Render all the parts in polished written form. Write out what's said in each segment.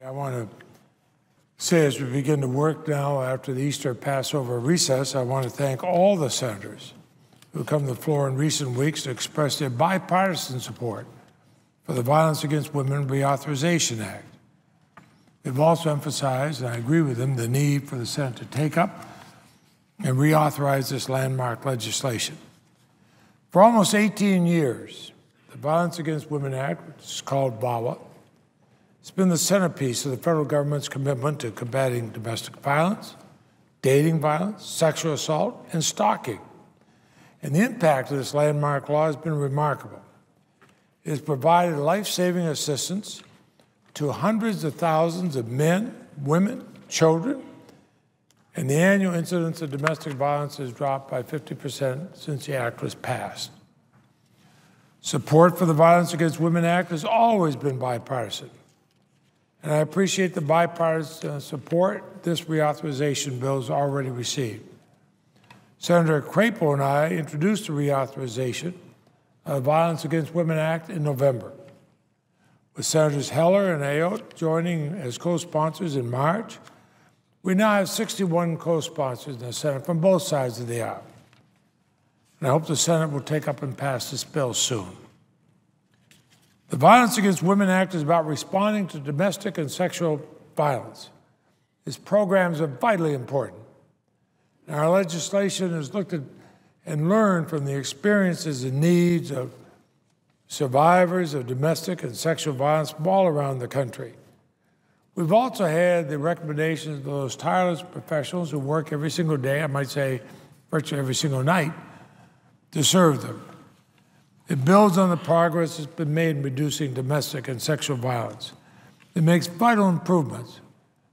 I want to say, as we begin to work now after the Easter Passover recess, I want to thank all the senators who have come to the floor in recent weeks to express their bipartisan support for the Violence Against Women Reauthorization Act. They've also emphasized, and I agree with them, the need for the Senate to take up and reauthorize this landmark legislation. For almost 18 years, the Violence Against Women Act, which is called VAWA, it's been the centerpiece of the federal government's commitment to combating domestic violence, dating violence, sexual assault, and stalking. And the impact of this landmark law has been remarkable. It has provided life-saving assistance to hundreds of thousands of men, women, children, and the annual incidence of domestic violence has dropped by 50% since the act was passed. Support for the Violence Against Women Act has always been bipartisan. And I appreciate the bipartisan support this reauthorization bill has already received. Senator Crapo and I introduced the reauthorization of the Violence Against Women Act in November, with Senators Heller and Ayotte joining as co-sponsors in March. We now have 61 co-sponsors in the Senate from both sides of the aisle. And I hope the Senate will take up and pass this bill soon. The Violence Against Women Act is about responding to domestic and sexual violence. Its programs are vitally important. And our legislation has looked at and learned from the experiences and needs of survivors of domestic and sexual violence from all around the country. We've also had the recommendations of those tireless professionals who work every single day, I might say virtually every single night, to serve them. It builds on the progress that's been made in reducing domestic and sexual violence. It makes vital improvements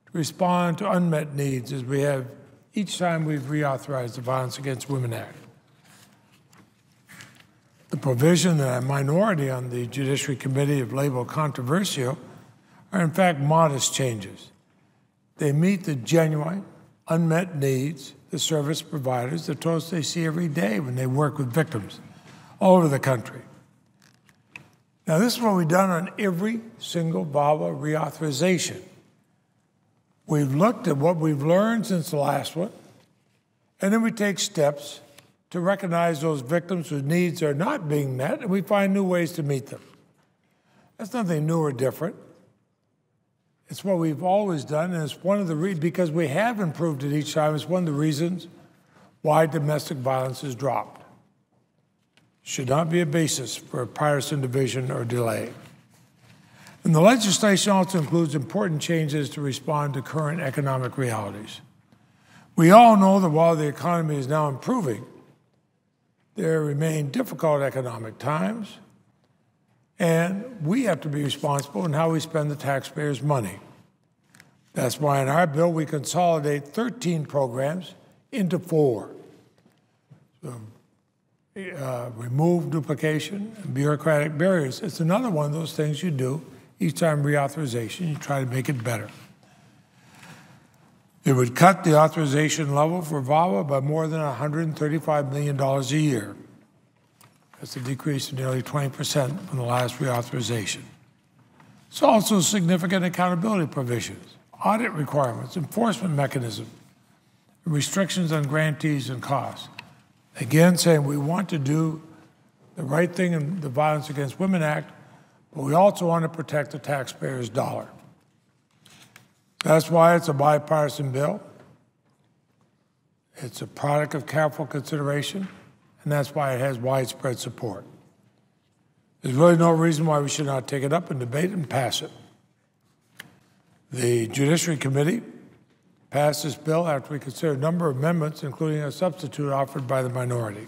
to respond to unmet needs as we have each time we've reauthorized the Violence Against Women Act. The provision that a minority on the Judiciary Committee have labeled controversial are in fact modest changes. They meet the genuine, unmet needs the service providers, the those they see every day when they work with victims all over the country. Now, this is what we've done on every single VAWA reauthorization. We've looked at what we've learned since the last one, and then we take steps to recognize those victims whose needs are not being met, and we find new ways to meet them. That's nothing new or different. It's what we've always done, and it's one of the reasons, because we have improved it each time, it's one of the reasons why domestic violence has dropped. Should not be a basis for a partisan division or delay. And the legislation also includes important changes to respond to current economic realities. We all know that while the economy is now improving, there remain difficult economic times, and we have to be responsible in how we spend the taxpayers' money. That's why in our bill we consolidate 13 programs into 4. Remove duplication and bureaucratic barriers. It's another one of those things you do each time reauthorization, you try to make it better. It would cut the authorization level for VAWA by more than $135 million a year. That's a decrease of nearly 20% from the last reauthorization. It's also significant accountability provisions, audit requirements, enforcement mechanisms, and restrictions on grantees and costs. Again, saying we want to do the right thing in the Violence Against Women Act, but we also want to protect the taxpayer's dollar. That's why it's a bipartisan bill. It's a product of careful consideration, and that's why it has widespread support. There's really no reason why we should not take it up and debate and pass it. The Judiciary Committee passed this bill after we considered a number of amendments, including a substitute offered by the minority.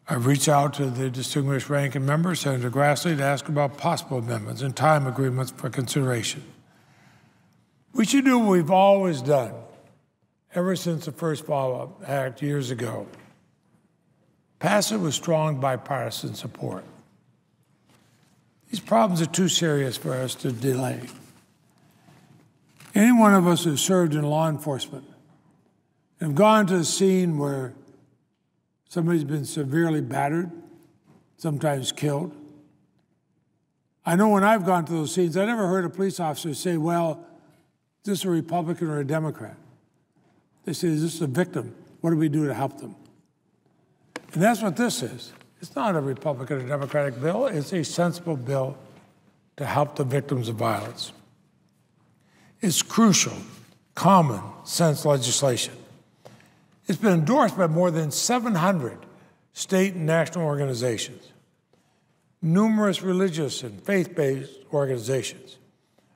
I've reached out to the distinguished ranking member, Senator Grassley, to ask about possible amendments and time agreements for consideration. We should do what we've always done ever since the first VAWA Act years ago. Pass it with strong bipartisan support. These problems are too serious for us to delay. Any one of us who served in law enforcement and have gone to a scene where somebody's been severely battered, sometimes killed, I know when I've gone to those scenes, I never heard a police officer say, well, is this a Republican or a Democrat? They say, is this a victim? What do we do to help them? And that's what this is. It's not a Republican or Democratic bill. It's a sensible bill to help the victims of violence. It's crucial, common sense legislation. It's been endorsed by more than 700 state and national organizations, numerous religious and faith-based organizations,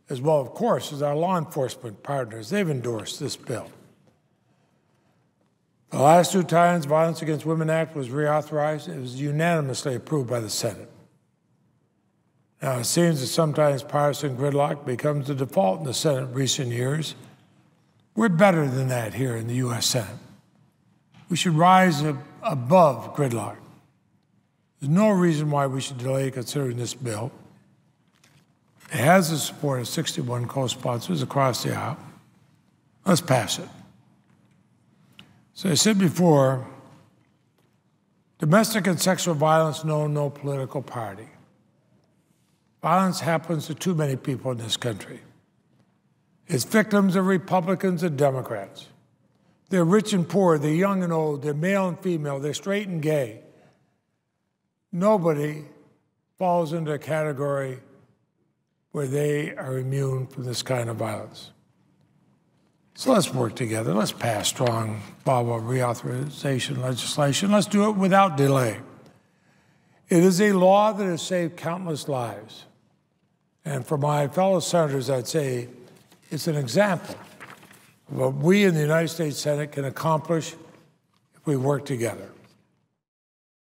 as well, of course, as our law enforcement partners. They've endorsed this bill. The last two times Violence Against Women Act was reauthorized, it was unanimously approved by the Senate. Now, it seems that sometimes partisan gridlock becomes the default in the Senate in recent years. We're better than that here in the U.S. Senate. We should rise above gridlock. There's no reason why we should delay considering this bill. It has the support of 61 co-sponsors across the aisle. Let's pass it. So I said before, domestic and sexual violence know no political party. Violence happens to too many people in this country. Its victims are Republicans and Democrats. They're rich and poor, they're young and old, they're male and female, they're straight and gay. Nobody falls into a category where they are immune from this kind of violence. So let's work together. Let's pass strong VAWA reauthorization legislation. Let's do it without delay. It is a law that has saved countless lives. And for my fellow senators, I'd say it's an example of what we in the United States Senate can accomplish if we work together.